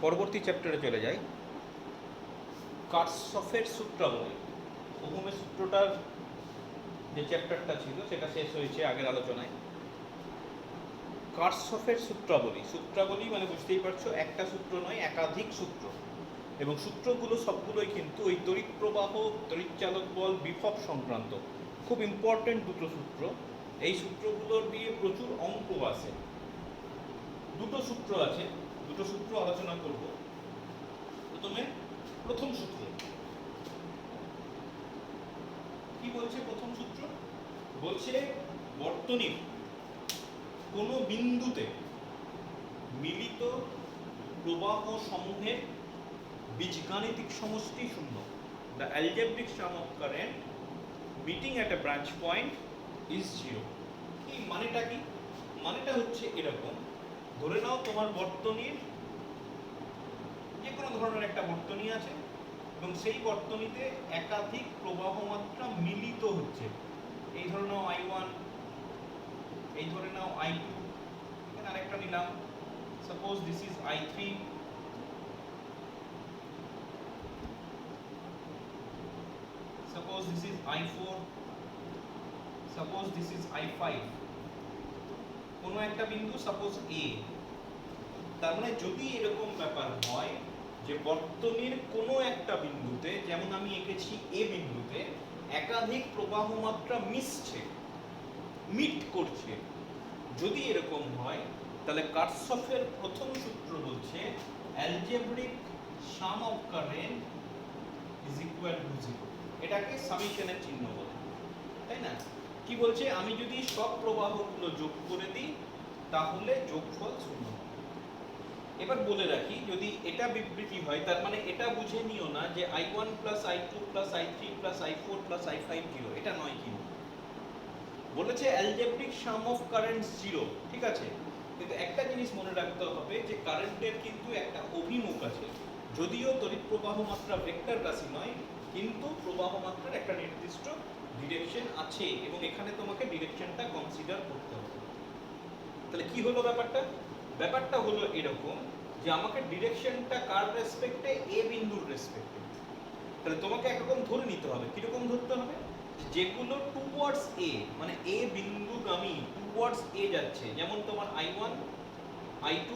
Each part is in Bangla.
পরবর্তী চ্যাপ্টারে চলে যাই। কার্সফের সূত্রাবলী। ওহমের সূত্রটার যে চ্যাপ্টারটা ছিল সেটা শেষ হয়েছে আগের আলোচনায়। কার্সফের সূত্রাবলী, সূত্রাবলী মানে বুঝতেই পারছো, একটা সূত্র নয়, একাধিক সূত্র, এবং সূত্রগুলো সবগুলোই কিন্তু ওই তড়িৎ প্রবাহ, তড়িৎচালক বল, বিভব সংক্রান্ত খুব ইম্পর্টেন্ট দুটো সূত্র। এই সূত্রগুলোর দিয়ে প্রচুর অঙ্ক আছে। দুটো সূত্র আছে, দুটো সূত্র আলোচনা করব। প্রথমে প্রথম সূত্র কি বলছে? প্রথম সূত্র বলছে বর্তনীর কোনো বিন্দুতে মিলিত প্রবাহ সমূহের বীজগাণিতিক সমষ্টি শূন্য। The algebraic sum of current meeting at a branch point is zero. এই মানেটা কি? মানেটা হচ্ছে এরকম, ধরে নাও তোমার বর্তনীর যে কোনো ধরনের একটা বর্তনী আছে এবং সেই বর্তনীতে একাধিক প্রবাহ মাত্রা মিলিত হচ্ছে। এই ধরে নাও I1, এই ধরে নাও I2, এখানে আরেকটা নিলাম, suppose this is I3, suppose this is I4, suppose this is I5, কোনো একটা বিন্দু সাপোজ A। তার মানে যদি এরকম ব্যাপার হয় যে বর্তনীর কোনো একটা বিন্দুতে, যেমন আমি এঁকেছি A বিন্দুতে, একাধিক প্রবাহ মাত্রা মিশছে, মিট করছে, যদি এরকম হয় তাহলে কার্সফের প্রথম সূত্র বলছে algebraic some of current is equal to zero. এটাকে সামেশনের চিহ্ন বলে, তাই না? কি বলছে? আমি যদি সব প্রবাহগুলো যোগ করে দিই তাহলে যোগফল শূন্য হবে। এবার বলে রাখি, যদি এটা বিবৃতি হয় তার মানে এটা বুঝে নিও না যে I1 plus I2 plus I3 plus I4 plus I5 zero, এটা নয়। কিন্তু বলেছে algebraic some of current zero, ঠিক আছে? কিন্তু একটা জিনিস মনে রাখতে হবে যে কারেন্টের কিন্তু একটা অভিমুখ আছে। যদিও তড়িৎ প্রবাহ মাত্রা ভেক্টর রাশি নয়, কিন্তু প্রবাহ মাত্রার একটা নির্দিষ্ট ডিরেকশন আছে এবং এখানে তোমাকে ডিরেকশনটা কনসিডার করতে হবে। তাহলে কি হলো ব্যাপারটা? ব্যাপারটা হলো এরকম যে আমাকে ডিরেকশনটা কার রেসপেক্টে? এ বিন্দুর রেসপেক্টে। তাহলে তোমাকে একরকম ধরে নিতে হবে। কিরকম ধরতে হবে? যেগুলো টুওয়ার্ডস এ, মানে এ বিন্দুগামী, টুওয়ার্ডস এ যাচ্ছে, যেমন তোমার I1, I2,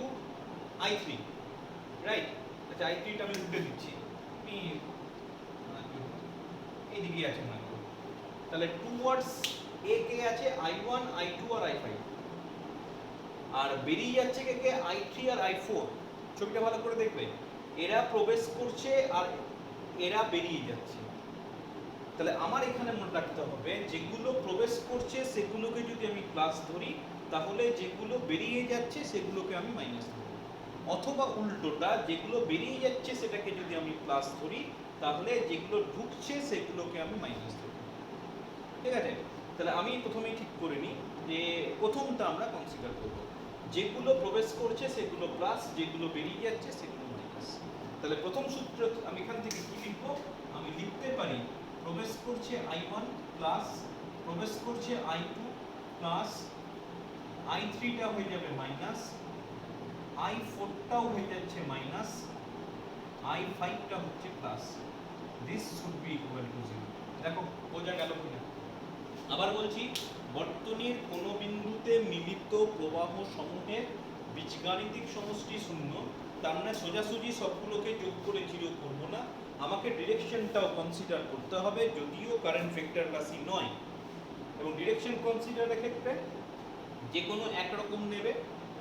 I3, রাইট? আচ্ছা, I3টা আমি উল্টে দিচ্ছি, আমি এইদিকে আছে মনে করো। তাহলে টুওয়ার্ডস এ কে আছে I1, I2 আর I5, আর বেরিয়ে যাচ্ছে কে কে? I3 আর I4। ছবিটা ভালো করে দেখবে, এরা প্রবেশ করছে আর এরা বেরিয়ে যাচ্ছে। তাহলে আমার এখানে মনে রাখতে হবে যেগুলো প্রবেশ করছে সেগুলোকে যদি আমি প্লাস ধরি, তাহলে যেগুলো বেরিয়ে যাচ্ছে সেগুলোকে আমি মাইনাস ধরি, অথবা উল্টোটা, যেগুলো বেরিয়ে যাচ্ছে সেটাকে যদি আমি প্লাস ধরি তাহলে যেগুলো ঢুকছে সেগুলোকে আমি মাইনাস ধরি। ঠিক আছে? তাহলে আমি প্রথমেই ঠিক করে নিই যে প্রথমটা আমরা কনসিডার করব, যেগুলো প্রবেশ করছে সেগুলো প্লাস, যেগুলো বেরিয়ে যাচ্ছে সেগুলো মাইনাস। তাহলে প্রথম সূত্র আমি এখান থেকে কি লিখবো? আমি লিখতে পারি প্রবেশ করছে I1 প্লাস, প্রবেশ করছে I2 প্লাস, I3টা হয়ে যাবে মাইনাস, I4টাও হয়ে যাচ্ছে মাইনাস, I5টা হচ্ছে plus. This should be equal to zero. দেখো বোঝা গেল কিনা? আবার বলছি, বর্তনীর কোনো বিন্দুতে মিলিত প্রবাহ সমূহের বীজগাণিতিক সমষ্টি শূন্য। তার মানে সোজাসুজি সবগুলোকে যোগ করে জিরো করব না, আমাকে ডিরেকশনটাও কনসিডার করতে হবে, যদিও কারেন্ট ভেক্টর রাশি নয়। এবং ডিরেকশন কনসিডারের ক্ষেত্রে যে কোনো একরকম নেবে।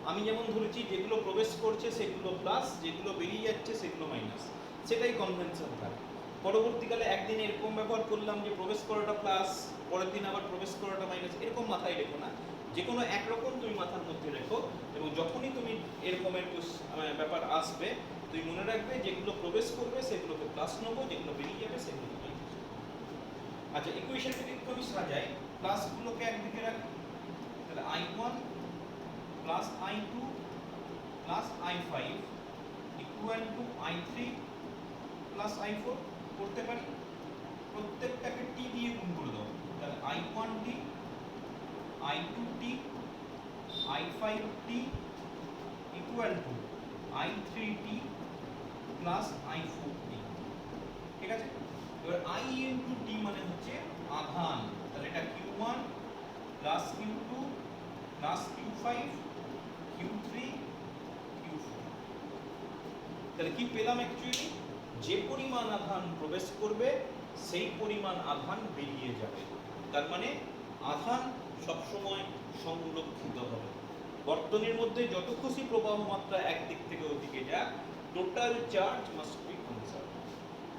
আমি যেমন ধরেছি যেগুলো প্রবেশ করছে সেগুলো প্লাস, যেগুলো বেরিয়ে যাচ্ছে সেগুলো মাইনাস, সেটাই কনভেনশন থাকে। পরবর্তীকালে একদিন এরকম ব্যবহার করলাম যে প্রবেশ করাটা প্লাস, পরের দিন আবার প্রবেশ করাটা মাইনাস, এরকম মাথায় রেখো না। যে কোনো একরকম তুমি মাথার মধ্যে রেখো, এবং যখনই তুমি এরকমের ব্যাপার আসবে তুমি মনে রাখবে যেগুলো প্রবেশ করবে সেগুলোকে প্লাস নেবো, যেগুলো বেরিয়ে যাবে সেগুলোকে মাইনাস। আচ্ছা, ইকুয়েশনটা একটু আমি সাজাই, প্লাসগুলোকে একদিকে রাখি। তাহলে I1 plus I2 plus I5 equal to I3 plus I4 করতে পারি। প্রত্যেকটাকে টি দিয়ে গুণ করে দাও। তাহলে I1t, I2t, I5t equal to I3t plus I4t, ঠিক আছে। এবার I ইনটু t মানে হচ্ছে আধান, তাহলে এটা Q1 plus Q2 plus Q5 Q3 Q4। তাহলে কি পেলাম অ্যাকচুয়ালি, যে পরিমাণ আধান প্রবেশ করবে সেই পরিমাণ আধান বেরিয়ে যাবে। তার মানে আধান সবসময় সংরক্ষিত হবে। বর্তনীর মধ্যে যত খুশি প্রবাহ মাত্রা একদিক থেকে ওদিকে যাক, total charge must be conserve,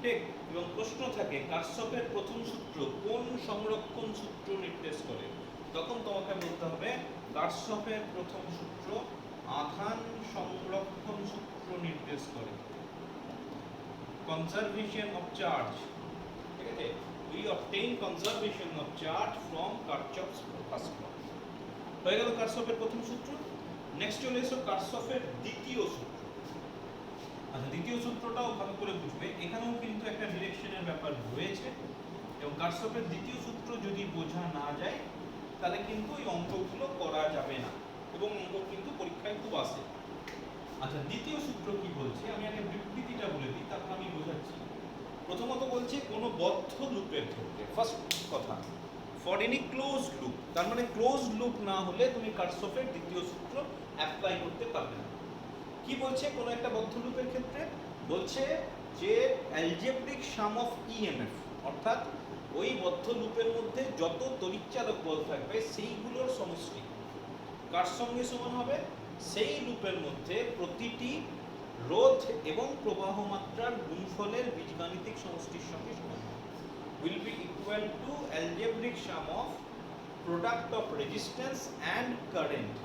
ঠিক। এবং প্রশ্ন থাকে কারশফের প্রথম সূত্র কোন সংরক্ষণ সূত্র নির্দেশ করে, তখন তোমাকে বলতে হবে কারশফের প্রথম সূত্র আধান সংরক্ষণ সূত্র নির্দেশ করে, কনজারভেশন অফ চার্জ, ঠিক আছে। we obtain conservation of charge from Kirchhoff's first law। হয়ে গেল কারশফের প্রথম সূত্র। নেক্সট চলে এসো কারশফের দ্বিতীয় সূত্র। আচ্ছা, দ্বিতীয় সূত্রটাও ভালো করে বুঝবে, এখানেও কিন্তু একটা ডিরেকশনের ব্যাপার রয়েছে, এবং কারশফের দ্বিতীয় সূত্র যদি বোঝা না যায় তাহলে কিন্তু এই অঙ্কগুলো করা যাবে না, এবং অঙ্ক কিন্তু পরীক্ষায় খুব আসে। আচ্ছা, দ্বিতীয় সূত্র কি বলছে আমি আগে বিবৃতিটা বলে দিই, তারপর আমি বোঝাচ্ছি। প্রথমত বলছে কোনো বদ্ধ লুপের ক্ষেত্রে, ফার্স্ট কথা, ফর এনি ক্লোজড লুপ, তার মানে ক্লোজড লুপ না হলে তুমি কারশফের দ্বিতীয় সূত্র অ্যাপ্লাই করতে পারবে না। কি বলছে কোনো একটা বদ্ধ লুপের ক্ষেত্রে, বলছে যে অ্যালজেব্রিক সাম অফ ইএমএফ, অর্থাৎ ওই বদ্ধ লুপের মধ্যে যত তড়িৎচালক বল থাকবে সেইগুলোর সমষ্টি কার সঙ্গে সমান হবে, সেই লুপের মধ্যে প্রতিটি রোধ এবং প্রবাহ মাত্রার গুণফলের বীজগাণিতিক সমষ্টির সঙ্গে সমান হবে। will be equal to algebraic sum of product of resistance and current,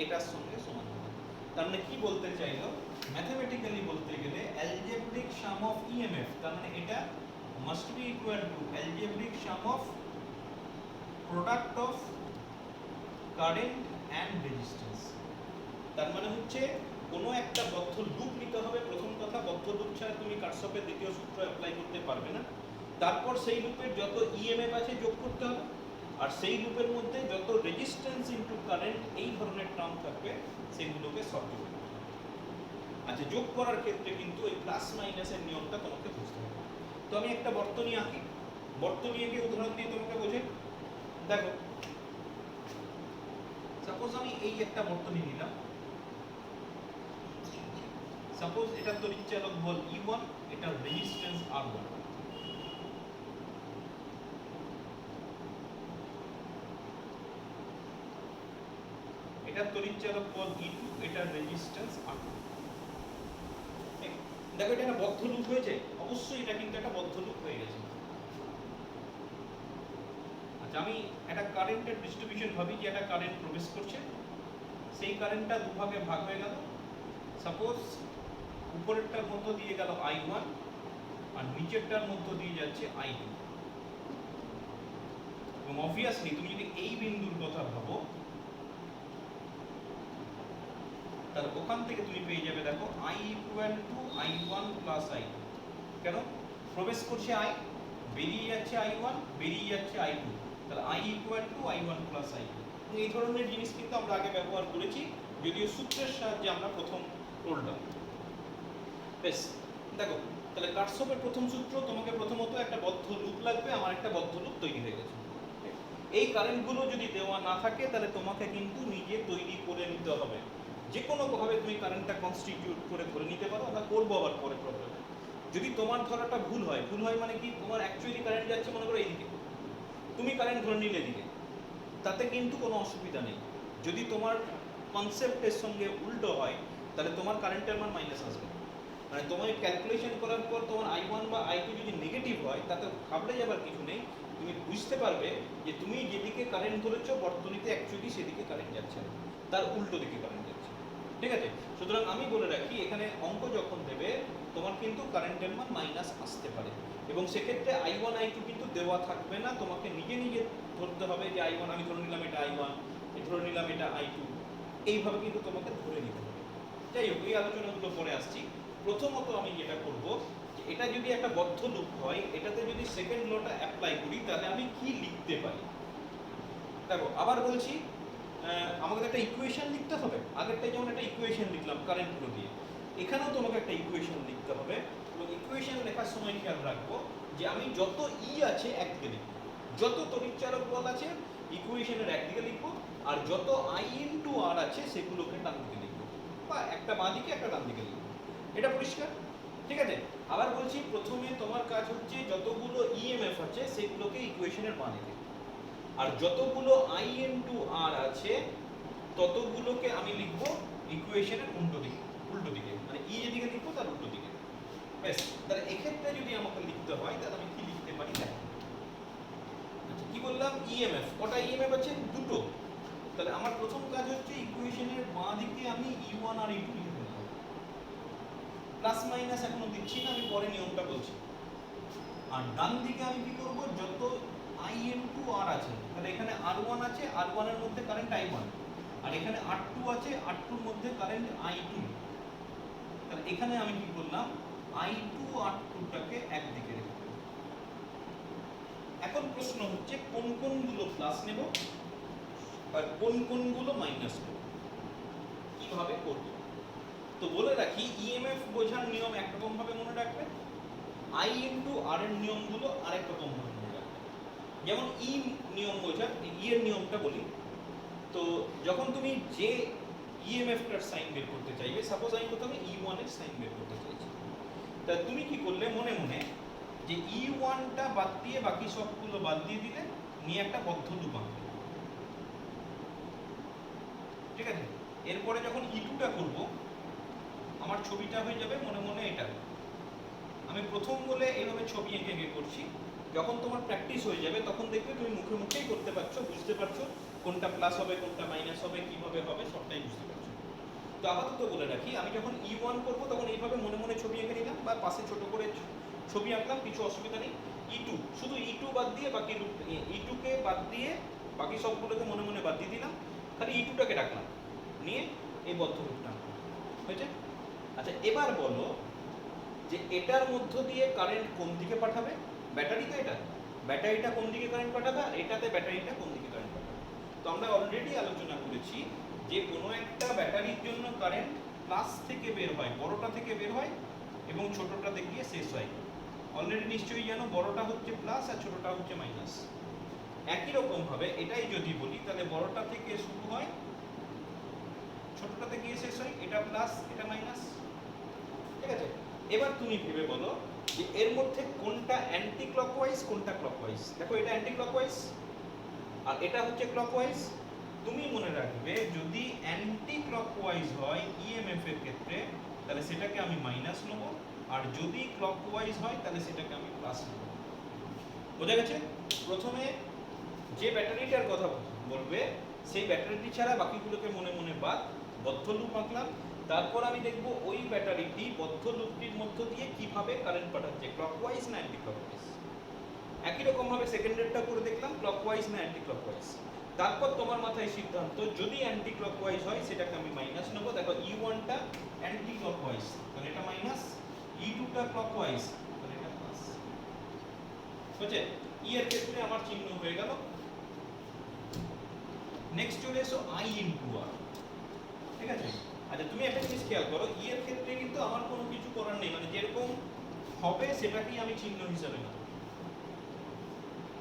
এটার সঙ্গে সমান হবে। তার মানে কি বলতে চাইলো, ম্যাথমেটিক্যালি বলতে গেলে algebraic sum of EMF, তার মানে এটা must be equal to algebraic sum of product of current and resistance। তার মানে হচ্ছে কোনো একটা বদ্ধ লুপ নিতে হবে। প্রথম কথা, বদ্ধ লুপ ছাড়া তুমি কারশফের দ্বিতীয় সূত্র অ্যাপ্লাই করতে পারবে না। তারপর সেই লুপের যত ইএমএফ আছে যোগ করতে হবে, আর সেই লুপের মধ্যে যত রেজিস্ট্যান্স ইনটু কারেন্ট এই ধরনের টার্ম থাকবে সেগুলোকে সলভ করতে হবে। আচ্ছা, যোগ করার ক্ষেত্রে কিন্তু ওই প্লাস মাইনাসের নিয়মটা তোমাকে বুঝতে হবে। তো আমি একটা বর্তনী আঁকি, বর্তনী এঁকে উদাহরণ দিয়ে তোমাকে বোঝাই। দেখো, সাপোজ আমি এই একটা বর্তনী নিলাম, সাপোজ এটা তড়িৎচালক বল E1, এটা রেজিস্ট্যান্স R1। এটা তড়িৎচালক বল E2, এটা রেজিস্ট্যান্স R2। দেখো এটা একটা বদ্ধ লুপ হয়েছে, অবশ্যই এটা কিন্তু একটা বদ্ধ লুপ হয়ে গেছে। আচ্ছা, আমি একটা কারেন্টের ডিস্ট্রিবিউশন ভাবি যে একটা কারেন্ট প্রবেশ করছে, সেই কারেন্টটা দুভাগে ভাগ হয়ে গেল। সাপোজ উপরেরটার মধ্য দিয়ে গেল I1 আর নিচেরটার মধ্য দিয়ে যাচ্ছে I2। এবং অবভিয়াসলি তুমি যদি এই বিন্দুর কথা ভাবো, তাহলে ওখান থেকে তুমি পেয়ে যাবে, দেখো I equal to I1 plus I2। কেন? প্রবেশ করছে I, বেরিয়ে যাচ্ছে I1, বেরিয়ে যাচ্ছে I2, তাহলে I equal to I1 plus I2। এই ধরনের জিনিস কিন্তু আমরা আগে ব্যবহার করেছি, যদিও সূত্রের সাহায্যে আমরা প্রথম করলাম। বেশ, দেখো তাহলে কারশফের প্রথম সূত্র, তোমাকে প্রথমত একটা বদ্ধ লুপ লাগবে, আমার একটা বদ্ধ লুপ তৈরি হয়ে গেছে। এই কারেন্টগুলো যদি দেওয়া না থাকে তাহলে তোমাকে কিন্তু নিজে তৈরি করে নিতে হবে। যে কোনো ভাবে তুমি কারেন্টটা কনস্টিটিউট করে ধরে নিতে পারো, আমরা করবো আবার পরে প্রবলেমে। যদি তোমার ধরাটা ভুল হয়, ভুল হয় মানে কি, তোমার অ্যাকচুয়ালি কারেন্ট যাচ্ছে মনে করো এইদিকে, তুমি কারেন্ট ধরে নিলে এদিকে, তাতে কিন্তু কোনো অসুবিধা নেই। যদি তোমার কনসেপ্টের সঙ্গে উল্টো হয় তাহলে তোমার কারেন্টের মান মাইনাস আসবে। মানে তোমার ক্যালকুলেশন করার পর তোমার I1 বা I2 যদি নেগেটিভ হয় তাতে ঘাবড়ে যাবার কিছু নেই। তুমি বুঝতে পারবে যে তুমি যেদিকে কারেন্ট ধরেছো বর্তনীতে অ্যাকচুয়ালি সেদিকে কারেন্ট যাচ্ছে না, তার উল্টো দিকে কারেন্ট যাচ্ছে। ঠিক আছে? সুতরাং আমি বলে রাখি, এখানে অঙ্ক যখন দেবে তোমার কিন্তু কারেন্টের মান মাইনাস আসতে পারে, এবং সেক্ষেত্রে I1 I2 কিন্তু দেওয়া থাকবে না, তোমাকে নিজে নিজে ধরতে হবে যে I1, আমি ধরে নিলাম এটা I1, ধরে নিলাম এটা I2, এইভাবে কিন্তু তোমাকে ধরে নিতে হবে। যাই হোক, এই আলোচনাগুলো পরে আসছি। প্রথমত আমি যেটা করব, যে এটা যদি একটা বদ্ধ লুপ হয়, এটাতে যদি সেকেন্ড লটা অ্যাপ্লাই করি তাহলে আমি কি লিখতে পারি। দেখো আবার বলছি, আমাকে একটা ইকুয়েশন লিখতে হবে। আগেরটাই যেমন একটা ইকুয়েশন লিখলাম কারেন্ট ফ্লো দিয়ে, এখানেও তোমাকে একটা ইকুয়েশন লিখতে হবে, এবং ইকুয়েশন লেখার সময় খেয়াল রাখবো যে আমি যত ই আছে একদিকে লিখবো, যত তড়িৎচালক বল আছে ইকুয়েশনের একদিকে লিখবো, আর যত আই ইনটু আর আছে সেগুলোকে ডান দিকে লিখবো, বা একটা বাঁ দিকে একটা ডান দিকে লিখবো। এটা পরিষ্কার? ঠিক আছে। আবার বলছি, প্রথমে তোমার কাজ হচ্ছে যতগুলো ইএমএফ আছে সেগুলোকে ইকুয়েশনের বাঁ দিকে, আর যতগুলো আই ইনটু আর আছে ততগুলোকে আমি লিখবো ইকুয়েশনের উল্টো দিকে, মানে ই যেদিকে লিখবো তার উল্টো দিকে। বেশ, তাহলে এক্ষেত্রে যদি আমাকে লিখতে হয় তাহলে আমি কি লিখতে পারি দেখো। আচ্ছা, কি বললাম? ইএমএফ। কটা ইএমএফ আছে? দুটো। তাহলে আমার প্রথম কাজ হচ্ছে ইকুয়েশনের বাঁ দিকে আমি ই1 আর ই2 লিখে দেব। প্লাস মাইনাস এখনো দিচ্ছি না, আমি পরে নিয়মটা বলছি। আর ডান দিকে আমি কি করব, যত আই ইনটু আর আছে, তাহলে এখানে আর1 আছে, আর1 এর মধ্যে কারেন্ট i1, আর এখানে R2 আছে, R2 এর মধ্যে কারেন্ট I2। তাহলে এখানে আমি কি করলাম, I2 R2টাকে একদিকে রেখে দিলাম। এখন প্রশ্ন হচ্ছে কোন কোনগুলো প্লাস নেব আর কোন কোনগুলো মাইনাস নেব, কিভাবে করব। তো বলে রাখি, ইএমএফ বোঝার নিয়ম একরকম ভাবে মনে রাখবে, I ইনটু R এর নিয়মগুলো আরেক রকম ভাবে মনে রাখবে। যেমন ই নিয়ম বোঝার, ই এর নিয়মটা বলি। তো যখন তুমি যে ইএমএফটার সাইন বের করতে চাইবে, সাপোজ আমি প্রথমে ই1 এর সাইন বের করতে চাইছি, তা তুমি কি করলে মনে মনে যে ই1টা বাদ দিয়ে বাকি সবগুলো বাদ দিয়ে দিলে, নিয়ে একটা বদ্ধ লুপ আঁকবে। ঠিক আছে। এরপরে যখন ই2টা করব, আমার ছবিটা হয়ে যাবে মনে মনে এটা। আমি প্রথম বলে এইভাবে ছবি এঁকে করছি, যখন তোমার প্র্যাকটিস হয়ে যাবে তখন দেখবে তুমি মুখে মুখেই করতে পারছো, বুঝতে পারছো কোনটা প্লাস হবে কোনটা মাইনাস হবে, কিভাবে হবে সবটাই বুঝতে পারছো। তো আপাতত বলে রাখি, আমি যখন ই1 করব তখন এইভাবে মনে মনে ছবি এঁকে নিলাম, বা পাশে ছোট করে ছবি আঁকলাম, কিছু অসুবিধা নেই। ই2 শুধু ই2 বাদ দিয়ে বাকি ই2কে বাদ দিয়ে বাকি সবগুলোকে মনে মনে বাদ দিয়ে দিলাম, খালি ই2টাকে রাখলাম, নিয়ে এই বদ্ধ রূপটা আঁকলাম। হয়েছে? আচ্ছা, এবার বলো যে এটার মধ্য দিয়ে কারেন্ট কোন দিকে পাঠাবে? ব্যাটারি তো এটা, ব্যাটারিটা কোন দিকে কারেন্ট পাঠাবে, আর এটাতে ব্যাটারিটা কোন দিকে কারেন্ট পাঠাবে। তো আমরা অলরেডি আলোচনা করেছি যে কোনো একটা ব্যাটারির জন্য কারেন্ট প্লাস থেকে বের হয়, বড়টা থেকে বের হয় এবং ছোটটাতে গিয়ে শেষ হয়। অলরেডি নিশ্চয়ই জানো বড়টা হচ্ছে প্লাস আর ছোটটা হচ্ছে মাইনাস। একই রকম ভাবে এটাই যদি বলি, তাহলে বড়টা থেকে শুরু হয়, ছোটটাতে গিয়ে শেষ হয়, এটা প্লাস এটা মাইনাস। ঠিক আছে। এবার তুমি ভেবে বলো যে এর মধ্যে কোনটা অ্যান্টি ক্লকওয়াইজ কোনটা ক্লকওয়াইজ। দেখো, এটা অ্যান্টি ক্লকওয়াইজ আর এটা হচ্ছে ক্লকওয়াইজ। তুমি মনে রাখবে, যদি অ্যান্টি ক্লকওয়াইজ হয় ইএমএফ এর ক্ষেত্রে, তাহলে সেটাকে আমি মাইনাস নেব, আর যদি ক্লকওয়াইজ হয় তাহলে সেটাকে আমি প্লাস নেব। বোঝা গেছে? প্রথমে যে ব্যাটারিটার কথা বলবে সেই ব্যাটারিটি ছাড়া বাকিগুলোকে মনে মনে বাদ, বদ্ধ লুপ আঁকলাম। তারপর আমি দেখব ওই ব্যাটারিটি বদ্ধ লুপটির মধ্য দিয়ে কিভাবে কারেন্ট পাঠাচ্ছে, ক্লকওয়াইজ না অ্যান্টি ক্লকওয়াইজ। একই রকম ভাবে সেকেন্ডারটা করে দেখলাম, ক্লকওয়াইজ না অ্যান্টি ক্লকওয়াইজ। তারপর তোমার মাথায় সিদ্ধান্ত, যদি অ্যান্টি ক্লকওয়াইজ হয় সেটাকে আমি মাইনাস নেব। দেখো, ই1টা অ্যান্টি ক্লকওয়াইজ, তাহলে এটা মাইনাস, ই2টা ক্লকওয়াইজ, তাহলে এটা প্লাস। বুঝছে? ই এর ক্ষেত্রে আমার চিহ্ন হয়ে গেল। নেক্সট চলে এসো আই ইনটু আর। ঠিক আছে। আচ্ছা, তুমি একটা জিনিস খেয়াল করো, ই এর ক্ষেত্রে কিন্তু আমার কোনো কিছু করার নেই, মানে যেরকম হবে সেটাকেই আমি চিহ্ন হিসাবে নেব।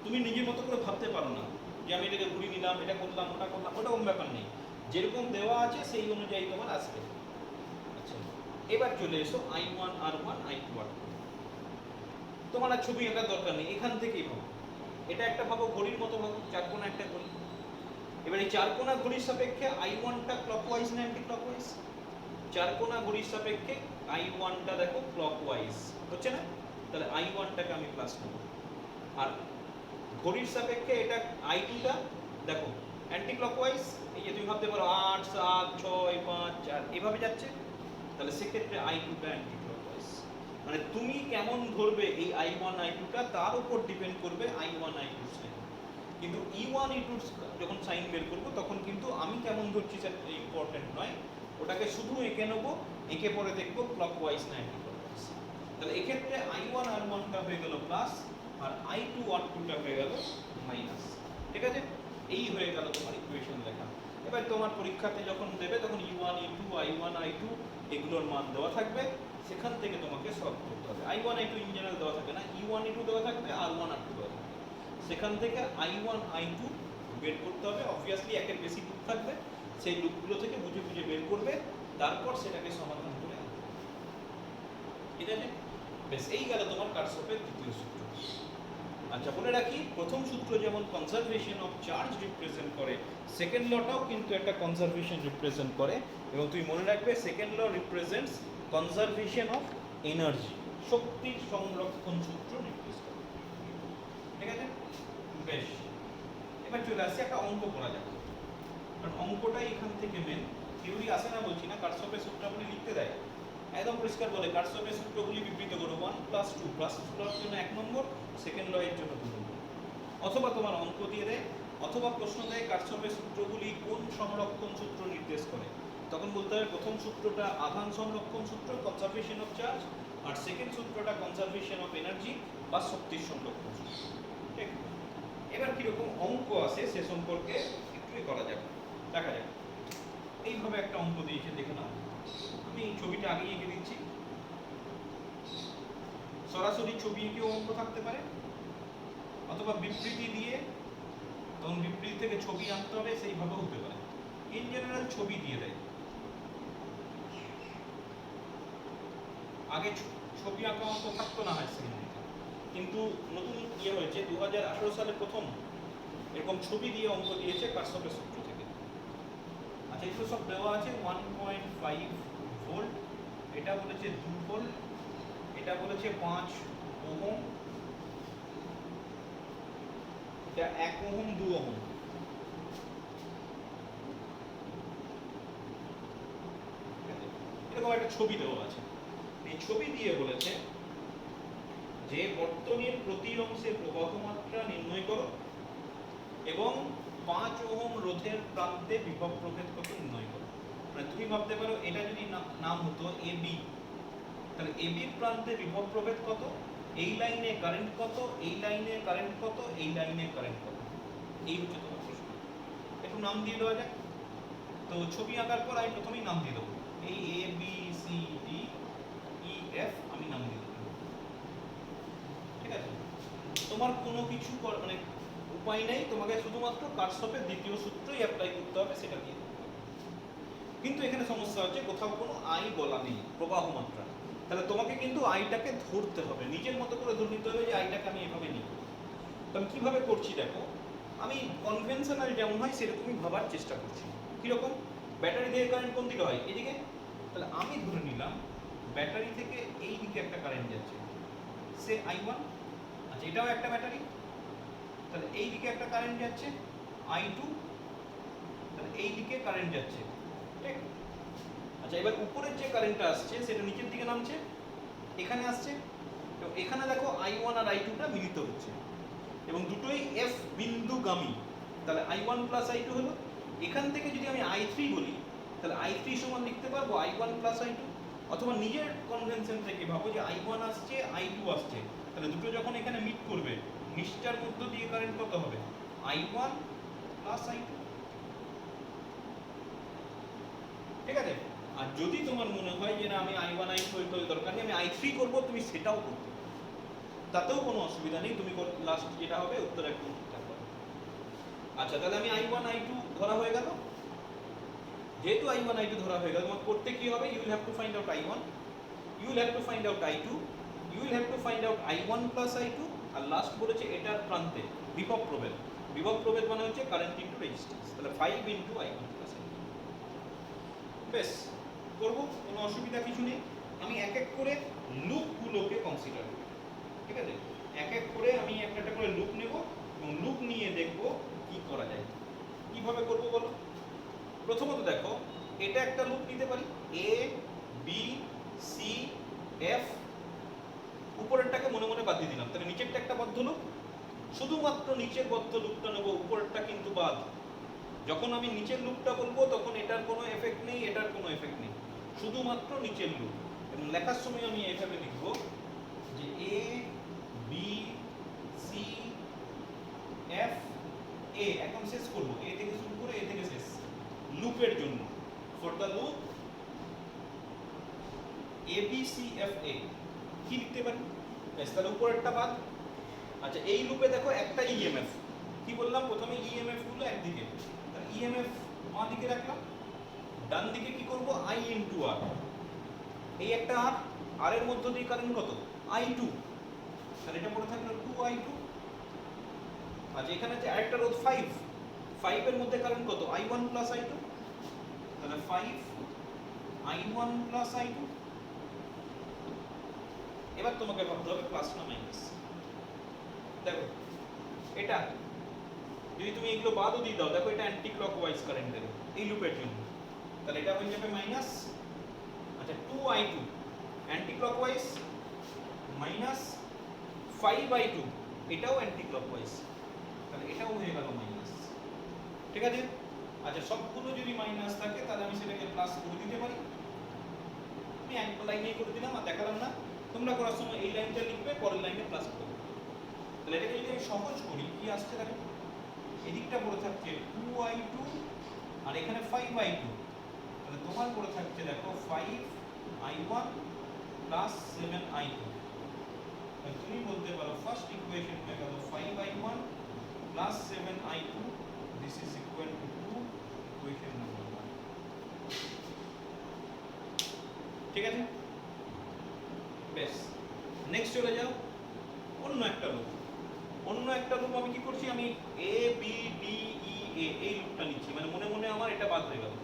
তুমি নিজের মতো করে ভাবতে পারো না যে আমি এটাকে ঘুরিয়ে নিলাম, এটা করলাম, ওটা করলাম, ওটা কোনো ব্যাপার নেই। যেরকম দেওয়া আছে সেই অনুযায়ী তোমার আসবে। আচ্ছা, এবার চলে এসো I1 R1 I2 R2। তোমার আর ছবি আঁকার দরকার নেই, এখান থেকেই ভাবো। এটা একটা ভাবো ঘড়ির মতো, ভাবো চারকোনা একটা ঘড়ি। এবার এই চারকোনা ঘড়ির সাপেক্ষে I1টা ক্লকওয়াইজ না অ্যান্টি ক্লকওয়াইজ? চারকোনা ঘড়ির সাপেক্ষে I1টা দেখো ক্লকওয়াইজ হচ্ছে না, তাহলে I1টাকে আমি প্লাস নেব। আর ঘড়ির সাপেক্ষে এটা I2টা দেখো অ্যান্টি ক্লকওয়াইজ, এই যে তুমি ভাবতে পারো 8 7 6 5 4 এভাবে যাচ্ছে, তাহলে সেক্ষেত্রে I2টা অ্যান্টি ক্লকওয়াইজ। মানে তুমি কেমন ধরবে এই I1 I2টা তার উপর ডিপেন্ড করবে I1 I2 সাইন। কিন্তু E1 E2 যখন সাইন বের করব তখন কিন্তু আমি কেমন ধরছি সেটা ইম্পর্টেন্ট নয়, ওটাকে শুধু এঁকে নেব, এঁকে পরে দেখব ক্লকওয়াইজ না অ্যান্টি ক্লকওয়াইজ। তাহলে এক্ষেত্রে I1 R1টা হয়ে গেল প্লাস, আর I2 R2টা হয়ে গেল মাইনাস। ঠিক আছে, এই হয়ে গেল তোমার ইকুয়েশন লেখা। এবার তোমার পরীক্ষাতে যখন দেবে তখন U1 U2 I1 I2 এগুলোর মান দেওয়া থাকবে, সেখান থেকে তোমাকে সলভ করতে হবে। I1 I2 ইন জেনারেল দেওয়া থাকে না, E1 E2 দেওয়া থাকবে, R1 R2 দেওয়া থাকবে, সেখান থেকে I1 I2 বের করতে হবে। অবভিয়াসলি একের বেশি লুপ থাকবে, সেই লুপগুলো থেকে বুঝে বুঝে বের করবে, তারপর সেটাকে সমাধান করে আনবে। ঠিক আছে? বেশ, এই গেল তোমার কারশফের দ্বিতীয় সূত্র। আচ্ছা, বলে রাখি প্রথম সূত্র যেমন কনজারভেশন অফ চার্জ রিপ্রেজেন্ট করে, সেকেন্ড লটাও কিন্তু একটা কনজারভেশন রিপ্রেজেন্ট করে। এবং তুমি মনে রাখবে second law represents conservation of energy, শক্তির সংরক্ষণ সূত্র নির্দেশ করে। ঠিক আছে? বেশ, এবার চলে আসছে একটা অঙ্ক করা যাক, কারণ অঙ্কটাই এখান থেকে মেন। থিওরি আসে না বলছি না, কারশফের সূত্রগুলি লিখতে দেয়, একদম পরিষ্কার বলে কারশফের সূত্রগুলি বিবৃত করো 1 + 2 প্লাস লর জন্য 1 নম্বর, সেকেন্ড ল এর জন্য 2 নম্বর। অথবা তোমার অঙ্ক দিয়ে দেয়, অথবা প্রশ্ন দেয় কারশফের সূত্রগুলি কোন সংরক্ষণ সূত্র নির্দেশ করে, তখন বলতে হবে প্রথম সূত্রটা আধান সংরক্ষণ সূত্র কনজারভেশন অফ চার্জ, আর সেকেন্ড সূত্রটা কনজারভেশন অফ এনার্জি বা শক্তির সংরক্ষণ সূত্র। ঠিক? এবার কিরকম অঙ্ক আছে সে সম্পর্কে একটু করা যাক, দেখা যাক। এইভাবে একটা অঙ্ক দিয়েছে, দেখে নাও। আমি ছবিটা আগে এঁকে দিচ্ছি, সরাসরি ছবি এঁকেও অঙ্ক থাকতে পারে, অথবা বিবৃতি দিয়ে, তখন বিবৃতি থেকে ছবি আনতে হবে, সেইভাবেও হতে পারে। ইন জেনারেল ছবি দিয়ে দেয়, আগে ছবি আঁকা অঙ্ক থাকতো না হায়ার সেকেন্ডারিতে, কিন্তু নতুন ইয়ে হয়েছে 2018 সালে প্রথম এরকম ছবি দিয়ে অঙ্ক দিয়েছে কারশফের সূত্র থেকে। আচ্ছা, এগুলো সব দেওয়া আছে 1.5 ভোল্ট, এটা বলেছে 2 ভোল্ট, এটা বলেছে 5 ওহম, এটা 1 ওহম 2 ওহম। এরকম একটা ছবি দেওয়া আছে, এই ছবি দিয়ে বলেছে যে বর্তনীর প্রতি অংশে প্রবাহ মাত্রা নির্ণয় করো এবং 5 ওহম রোধের প্রান্তে বিভব প্রভেদ কত নির্ণয় করো। মানে তুমি ভাবতে পারো এটা যদি নাম হতো AB, তাহলে AB এর প্রান্তে বিভব প্রভেদ কত, এই লাইনে কারেন্ট কত, এই লাইনে কারেন্ট কত, এই লাইনে কারেন্ট কত, এই হচ্ছে তোমার প্রশ্ন। একটু নাম দিয়ে দেওয়া যাক। তো ছবি আঁকার পর আমি প্রথমেই নাম দিয়ে দেবো, এই ABCDEF আমি নাম দিয়ে দেবো। ঠিক আছে? তোমার কোনো কিছু মানে উপায় নেই, তোমাকে শুধুমাত্র কারশফের দ্বিতীয় সূত্রই অ্যাপ্লাই করতে হবে, সেটা দিয়ে দেবো। কিন্তু এখানে সমস্যা হচ্ছে কোথাও কোনো আই বলা নেই, প্রবাহ মাত্রা। তাহলে তোমাকে কিন্তু আইটাকে ধরতে হবে, নিজের মতো করে ধরে নিতে হবে যে আইটাকে আমি এভাবে নিই। তো আমি কীভাবে করছি দেখো, আমি কনভেনশনাল যেমন হয় সেরকমই ভাবার চেষ্টা করছি। কীরকম? ব্যাটারি দিয়ে কারেন্ট কোন দিকে হয়? এদিকে। তাহলে আমি ধরে নিলাম ব্যাটারি থেকে এই দিকে একটা কারেন্ট যাচ্ছে, সে I1। আচ্ছা, এটাও একটা ব্যাটারি, তাহলে এই দিকে একটা কারেন্ট যাচ্ছে I2, তাহলে এই দিকে কারেন্ট যাচ্ছে। ঠিক? আচ্ছা, এবার উপরের যে কারেন্টটা আসছে সেটা নিচের দিকে নামছে, এখানে আসছে। তো এখানে দেখো I1 আর I2টা মিলিত হচ্ছে এবং দুটোই F বিন্দুগামী, তাহলে I1 + I2 হলো। এখান থেকে যদি আমি I3 বলি, তাহলে I3 সমান লিখতে পারবো I1 + I2, অথবা নিজের কনভেনশন থেকে ভাবো যে I1 আসছে I2 আসছে, তাহলে দুটো যখন এখানে মিট করবে নিচটার মধ্য দিয়ে কারেন্ট কত হবে? I1 + I2। ঠিক আছে? আর যদি তোমার মনে হয় যে না আমি I1 I2 দরকার নেই, আমি I3 করব, তুমি সেটাও করতে পারো, তাতেও কোনো অসুবিধা নেই। তুমি লাস্ট যেটা হবে উত্তর একদম ঠিকঠাক হবে। আচ্ছা, তাহলে আমি I1 I2 ধরা হয়ে গেল। যেহেতু I1 I2 ধরা হয়ে গেল, তোমার করতে কি হবে? You will have to find out I1, you will have to find out I2, you will have to find out I1 + I2, আর লাস্ট বলেছে এটার প্রান্তে বিভব প্রভেদ। বিভব প্রভেদ মানে হচ্ছে কারেন্ট ইনটু রেজিস্ট্যান্স, তাহলে 5 × I1 + I2। বেশ, করবো, কোনো অসুবিধা কিছু নেই। আমি এক এক করে লুপগুলোকে কনসিডার করব। ঠিক আছে? এক এক করে আমি একটা একটা করে লুপ নেব এবং লুপ নিয়ে দেখব কি করা যায়। কিভাবে করব বলো? প্রথমত দেখো, এটা একটা লুপ নিতে পারি, A B C F, উপরেরটাকে মনে মনে বাদ দিয়ে দিলাম, তাহলে নিচেরটা একটা বদ্ধ লুপ। শুধুমাত্র নিচের বদ্ধ লুপটা নেব, উপরেরটা কিন্তু বাদ। যখন আমি নিচের লুপটা বলবো তখন এটার কোনো এফেক্ট নেই, এটার কোনো এফেক্ট নেই, শুধুমাত্র নিচের লুপ। এবং লেখার সময় আমি এইভাবে লিখব যে A B C F A, একদম শেষ করবো, A থেকে শুরু করে A থেকে শেষ। লুপের জন্য, ফর দ্য লুপ ABCFA কি লিখতে পারি? বেশ, তাহলে উপরেরটা বাদ। আচ্ছা, এই লুপে দেখো একটা ইএমএফ, কি বললাম প্রথমে ইএমএফ গুলো একদিকে, তাহলে ইএমএফ বাঁ দিকে রাখলাম, ডান দিকে কি করব I ইনটু R, এই একটা আর, আর এর মধ্য দিয়ে কারেন্ট কত I2, তাহলে এটা পড়ে থাকলো 2I2। আচ্ছা, এখানে আছে আরেকটা রোধ 5, 5 এর মধ্যে কারেন্ট কত I1 প্লাস I2, তাহলে 5I1 প্লাস I2। এবার তোমাকে ভাবতে হবে প্লাস না মাইনাস। দেখো এটা যদি তুমি এগুলো বাদও দিয়ে দাও, দেখো এটা অ্যান্টি ক্লকওয়াইজ কারেন্ট দেবে এই লুপের জন্য, তাহলে এটা হয়ে যাবে মাইনাস। আচ্ছা, 2I2 anti clockwise minus 5I2 এটাও অ্যান্টি ক্লকওয়াইজ, তাহলে এটাও হয়ে গেল মাইনাস। ঠিক আছে? আচ্ছা, সবগুলো যদি মাইনাস থাকে তাহলে আমি সেটাকে প্লাস করে দিতে পারি। আমি এক লাইনেই করে দিলাম আর দেখালাম না, তোমরা করার সময় এই লাইনটা লিখবে, পরের লাইনে প্লাস করবে। তাহলে এটাকে যদি আমি সহজ করি কি আসছে দেখো, এদিকটা পড়ে থাকছে 2I2 আর এখানে 5I2, তাহলে তোমার পড়ে থাকছে দেখো 5I1 প্লাস 7I2। তাহলে তুমি বলতে পারো ফার্স্ট ইকুয়েশন হয়ে গেল 5I1 plus 7I2, this is equal to 2, equation number 1। ঠিক আছে? বেশ, নেক্সট চলে যাও অন্য একটা লুপ। অন্য একটা লুপ আমি কি করছি, আমি A B D E A এই লুপটা নিচ্ছি, মানে মনে মনে আমার এটা বাদ হয়ে গেল।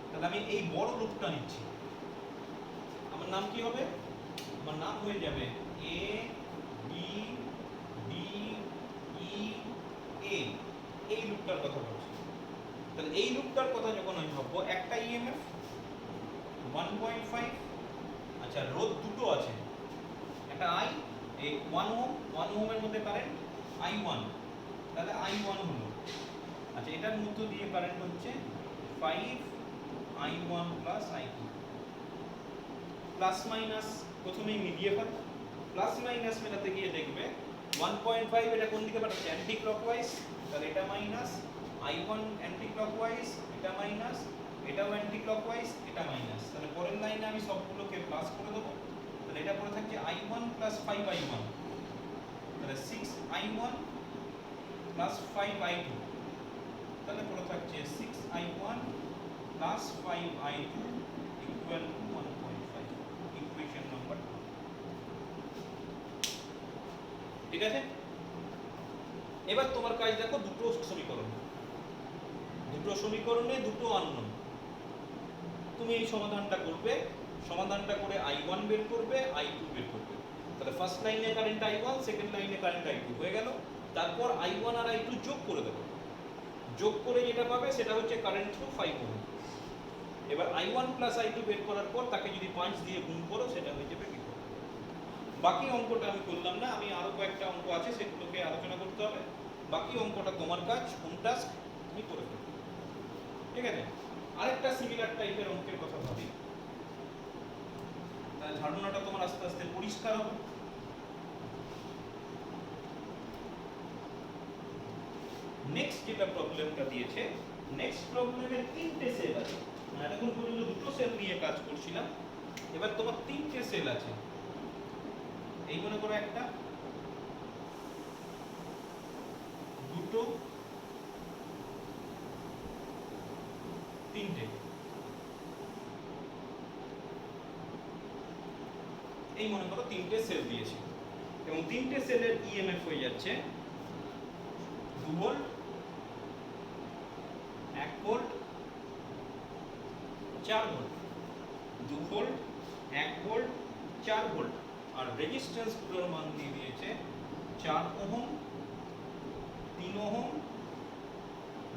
তাহলে আমি এই বড় লুপটা নিচ্ছি, আমার নাম কি হবে? আমার নাম হয়ে যাবে A B D E A, এই লুপটার কথা বলছি। তাহলে এই লুপটার কথা যখন আমি ভাববো, একটা ইএমএফ 1.5, আচ্ছা রোধ দুটো আছে, একটা I, এই 1 ওহম, 1 ওহমের মধ্যে কারেন্ট I1, তাহলে I1 হলো। আচ্ছা, এটার মধ্য দিয়ে কারেন্ট হচ্ছে 5I1 plus I2। Plus minus প্রথমেই মিলিয়ে ফেল, প্লাস মাইনাস মেলাতে গিয়ে দেখবে 1.5 এটা কোন দিকে পাঠাচ্ছে অ্যান্টি ক্লকওয়াইজ, তাহলে এটা মাইনাস, I1 অ্যান্টি ক্লকওয়াইজ, এটা মাইনাস, এটাও অ্যান্টি ক্লকওয়াইজ, এটা মাইনাস। তাহলে পরের লাইনে আমি সবগুলোকে প্লাস করে দেবো, তাহলে এটা পড়ে থাকছে I1 প্লাস 5I1, তাহলে 6I1 প্লাস 5I2, তাহলে পড়ে থাকছে 6I1 plus 5I2 equal to 1.5, equation number 2। ঠিক আছে? এবার তোমার কাজ দেখো, দুটো সমীকরণ, দুটো সমীকরণে দুটো আননোন, তুমি এই সমাধানটা করবে, সমাধানটা করে I1 বের করবে, I2 বের করবে। তাহলে ফার্স্ট লাইনে কারেন্ট I1, সেকেন্ড লাইনে কারেন্ট I2 হয়ে গেল। তারপর I1 আর I2 যোগ করে দেবে, যোগ করে যেটা পাবে সেটা হচ্ছে কারেন্ট থ্রু 5 ওহম। এবার I1 প্লাস I2 বের করার পর তাকে যদি 5 দিয়ে গুণ করো, সেটা হয়ে যাবে বিভব। বাকি অঙ্কটা আমি করলাম না, আমি আরো কয়েকটা অঙ্ক আছে সেগুলোকে আলোচনা করতে হবে। বাকি অঙ্কটা তোমার কাজ, হোম টাস্ক তুমি করে ফেলবে। ঠিক আছে? আরেকটা সিমিলার টাইপের অঙ্কের কথা ভাবি, তাহলে ধারণাটা তোমার আস্তে আস্তে পরিষ্কার হবে। নেক্সট যেটা প্রবলেমটা দিয়েছে, নেক্সট প্রবলেমের তিনটে সেল আছে। এতক্ষণ পর্যন্ত দুটো সেল নিয়ে কাজ করছিলাম, এবার তোমার তিনটে সেল আছে। এই মনে করো একটা, দুটো, তিনটে, এই মনে করো তিনটে সেল দিয়েছে এবং তিনটে সেলের ইএমএফ হয়ে যাচ্ছে 2 volt, 1 volt, 4 volt, 2 volt, 1 volt, 4 volt, আর রেজিস্ট্যান্স গুলোর মান দিয়ে দিয়েছে 4 ওহম, 3 ওহম,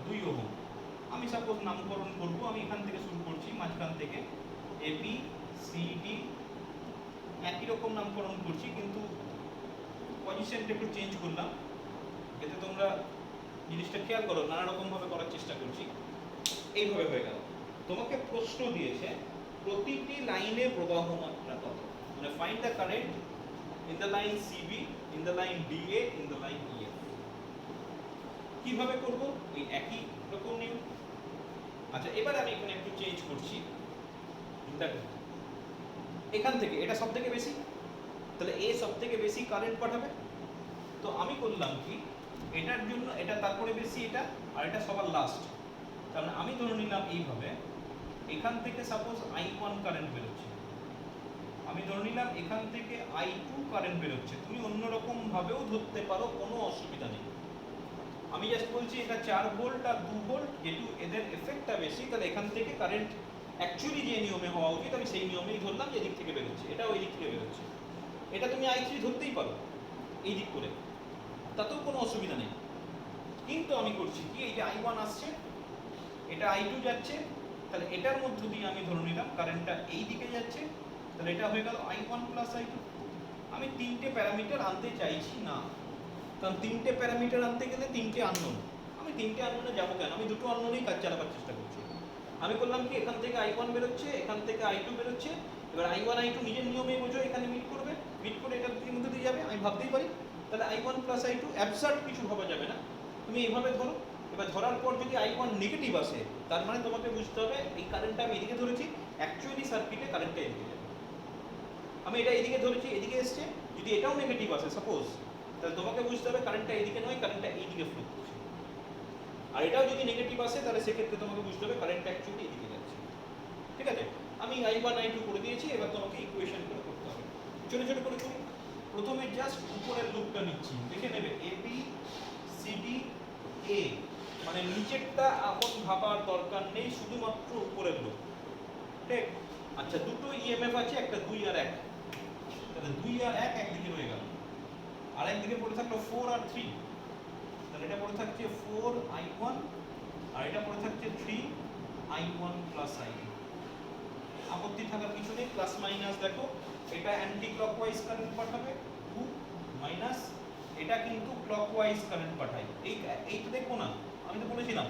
2 ওহম। আমি সাপোজ নামকরণ করব, আমি এখান থেকে শুরু করছি, মাঝখান থেকে AB CD একই রকম নামকরণ করছি, কিন্তু পজিশনটা একটু চেঞ্জ করলাম, এতে তোমরা জিনিসটা খেয়াল করো, নানা রকম ভাবে করার চেষ্টা করছি। এইভাবে হয়ে গেল। তোমাকে প্রশ্ন দিয়েছে প্রতিটি লাইনে প্রবাহ মাত্রা কত, মানে find the current in the line CB, in the line DA, in the line EF। কিভাবে করব? এই একই রকম নিয়ম। আচ্ছা, এবার আমি এখানে একটু চেঞ্জ করছি। দেখো, এখান থেকে এটা সব থেকে বেশি, তাহলে এ সব থেকে বেশি কারেন্ট পাঠাবে। তো আমি করলাম কি, এটার জন্য এটা তারপরে বেশি এটা, আর এটা সবার লাস্ট। তার মানে আমি ধরে নিলাম এইভাবে, এখান থেকে সাপোজ I1 কারেন্ট বেরোচ্ছে, আমি ধরে নিলাম এখান থেকে I2 কারেন্ট বেরোচ্ছে। তুমি অন্যরকম ভাবেও ধরতে পারো, কোনো অসুবিধা নেই। আমি জাস্ট বলছি এটা 4 ভোল্ট আর 2 ভোল্ট, যেহেতু এদের এফেক্টটা বেশি, তাহলে এখান থেকে কারেন্ট অ্যাকচুয়ালি যে নিয়মে হওয়া উচিত আমি সেই নিয়মেই ধরলাম যে এদিক থেকে বেরোচ্ছে, এটা ওই দিক থেকে বেরোচ্ছে। এটা তুমি I3 ধরতেই পারো এই দিক করে, তাতেও কোনো অসুবিধা নেই। কিন্তু আমি করছি কি, এই যে I1 আসছে, এটা I2 যাচ্ছে, তাহলে এটার মধ্য দিয়ে আমি ধরে নিলাম কারেন্টটা এই দিকে যাচ্ছে, তাহলে এটা হয়ে গেল I1 প্লাস I2। আমি তিনটে প্যারামিটার আনতে চাইছি না, কারণ তিনটে প্যারামিটার আনতে গেলে তিনটে আননোন। আমি তিনটে আননোনে যাবো কেন? আমি দুটো আননোনেই কাজ চালাবার চেষ্টা করছি। আমি করলাম কি, এখান থেকে I1 বেরোচ্ছে, এখান থেকে I2 বেরোচ্ছে, এবার I1 I2 নিজের নিয়মেই বোঝো এখানে মিট করবে, মিট করে এটার মধ্যে দিয়ে যাবে, আমি ভাবতেই পারি। তাহলে I1 প্লাস I2 অ্যাবসার্ড কিছু ভাবা যাবে না, তুমি এইভাবে ধরো। এবার ধরার পর যদি I1 নেগেটিভ আসে, তার মানে তোমাকে বুঝতে হবে এই কারেন্টটা আমি এদিকে ধরেছি, অ্যাকচুয়ালি সার্কিটে কারেন্টটা এদিকে যাবে। আমি এটা এদিকে ধরেছি, এদিকে এসছে, যদি এটাও নেগেটিভ আসে সাপোজ, তাহলে তোমাকে বুঝতে হবে কারেন্টটা এইদিকে নয়, কারেন্টটা এইদিকে ফ্লো করছে। আর এটাও যদি নেগেটিভ আসে, তাহলে সেক্ষেত্রে তোমাকে বুঝতে হবে কারেন্টটা অ্যাকচুয়ালি এদিকে যাচ্ছে। ঠিক আছে, আমি I1 I2 করে দিয়েছি, এবার তোমাকে ইকুয়েশন করে করতে হবে। ছোট ছোট করে করি। প্রথমে জাস্ট উপরের লুপটা নিচ্ছি, দেখে নেবে AB CD A, মানে নিচেরটা এখন ভাবার দরকার নেই, শুধুমাত্র উপরের লুপ। ঠিক? আচ্ছা, দুটো EMF আছে, একটা 2 আর 1, তাহলে 2 আর 1 একদিকে রয়ে গেল, আর একদিকে পড়ে থাকলো 4 আর 3, তাহলে এটা পড়ে থাকছে 4I1, আর এটা পড়ে থাকছে 3I1 প্লাস I2। আপত্তি থাকার কিছু নেই, প্লাস মাইনাস দেখো, এটা অ্যান্টি ক্লকওয়াইজ কারেন্ট পাঠাবে 2 মাইনাস, এটা কিন্তু ক্লকওয়াইজ কারেন্ট পাঠায়। এইটা দেখবো না, আমি তো বলেছিলাম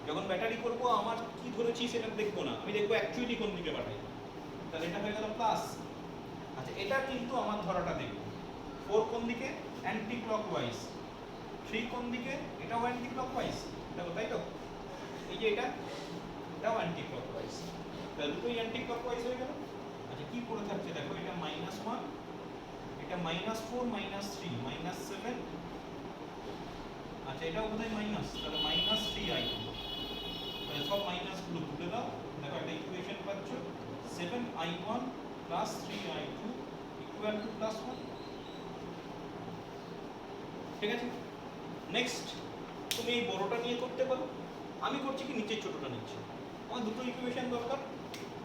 যখন ব্যাটারি করব আমার কি ধরেছি সেটা দেখবো না, আমি দেখবো অ্যাকচুয়ালি কোন দিকে পাঠাই। তাহলে এটা হয়ে গেল প্লাস। আচ্ছা, এটা কিন্তু আমার ধরাটা দেখবো, 4 কোন দিকে? Anti clockwise. 3 কোন দিকে? এটাও অ্যান্টি ক্লকওয়াইজ, দেখো তাই তো, এই যে এটাও অ্যান্টি ক্লকওয়াইজ, তাহলে দুটোই অ্যান্টি ক্লকওয়াইজ হয়ে গেল। আচ্ছা, কি পড়ে থাকছে দেখো, এটা -1, এটা -4 -3 -7, আচ্ছা এটাও বোধহয় মাইনাস, তাহলে -3I2, তাহলে সব মাইনাস গুলো তুলে দাও, দেখো একটা ইকুয়েশন পাচ্ছ, 7I1 plus 3I2 equal to +1। ঠিক আছে, নেক্সট তুমি এই বড়টা নিয়ে করতে পারো, আমি করছি কি নিচের ছোটটা নিচ্ছি, আমার দুটো ইকুয়েশন দরকার।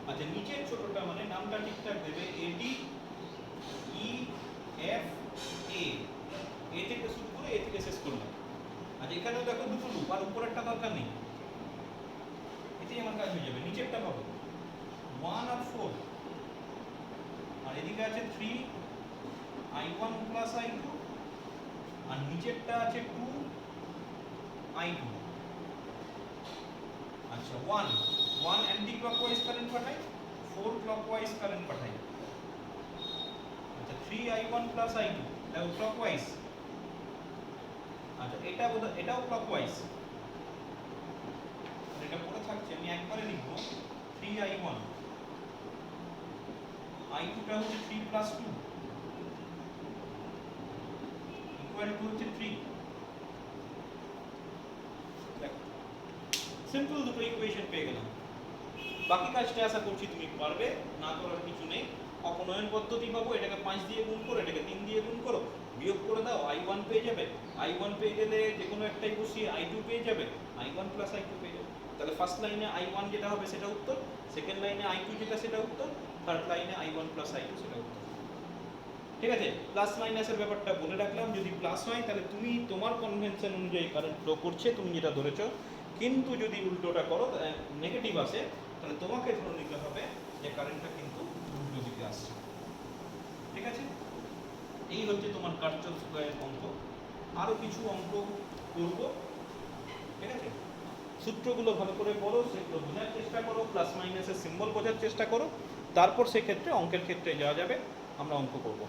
আচ্ছা, নিচের ছোটটা মানে নামটা ঠিকঠাক দেবে, AD EF A, এ থেকে শুরু করে এ থেকে শেষ করলাম। আচ্ছা, এখানেও দেখো দুটো লুপ, আর উপরেরটা দরকার নেই, এতেই আমার কাজ হয়ে যাবে। নিচেরটা পাবো 1 আর 4, আর এদিকে আছে 3I1 প্লাস I2, আর নিচেরটা আছে 2I2। আচ্ছা, 1 অ্যান্টি ক্লকওয়াইজ কারেন্ট পাঠাই, 4 ক্লকওয়াইজ কারেন্ট পাঠাই। আচ্ছা, 3I1 প্লাস I2 এটাও ক্লকওয়াইজ। আচ্ছা, এটাও ক্লকওয়াইজ, এটা পড়ে থাকছে, আমি একবারে লিখবো 3I1, I2টা হচ্ছে 3 প্লাস 2 ইকুয়াল টু হচ্ছে 3। দেখো, সিম্পল দুটো ইকুয়েশন পেয়ে গেলাম। বাকি কাজটা আশা করছি তুমি পারবে, না করার কিছু নেই। অপনয়ন পদ্ধতি পাবো, এটাকে 5 দিয়ে গুণ করো, এটাকে 3 দিয়ে গুণ করো, বিয়োগ করে দাও, I1 পেয়ে যাবে। I1 পেয়ে গেলে যে কোনো একটাই বসিয়ে I2 পেয়ে যাবে, I1 প্লাস I2 পেয়ে যাবে। তাহলে ফার্স্ট লাইনে I1 যেটা হবে সেটা উত্তর, সেকেন্ড লাইনে I2 যেটা সেটা উত্তর, থার্ড লাইনে I1 প্লাস I2 সেটা উত্তর। ঠিক আছে, প্লাস মাইনাসের ব্যাপারটা বলে রাখলাম, যদি প্লাস হয় তাহলে তুমি তোমার কনভেনশন অনুযায়ী কারেন্ট ফ্লো করছে, তুমি যেটা ধরেছো। কিন্তু যদি উল্টোটা করো, নেগেটিভ আসে, তাহলে তোমাকে ধরে নিতে হবে যে কারেন্টটা কিন্তু উল্টো দিকে আসছে। ঠিক আছে, এই হচ্ছে তোমার কার্চফের অঙ্ক। আরো কিছু অঙ্ক করব, ঠিক আছে। সূত্রগুলো ভালো করে পড়ো, সেগুলো বোঝার চেষ্টা করো, প্লাস মাইনাসের সিম্বল বোঝার চেষ্টা করো, তারপর সেক্ষেত্রে অঙ্কের ক্ষেত্রে যাওয়া যাবে, আমরা অঙ্ক করব।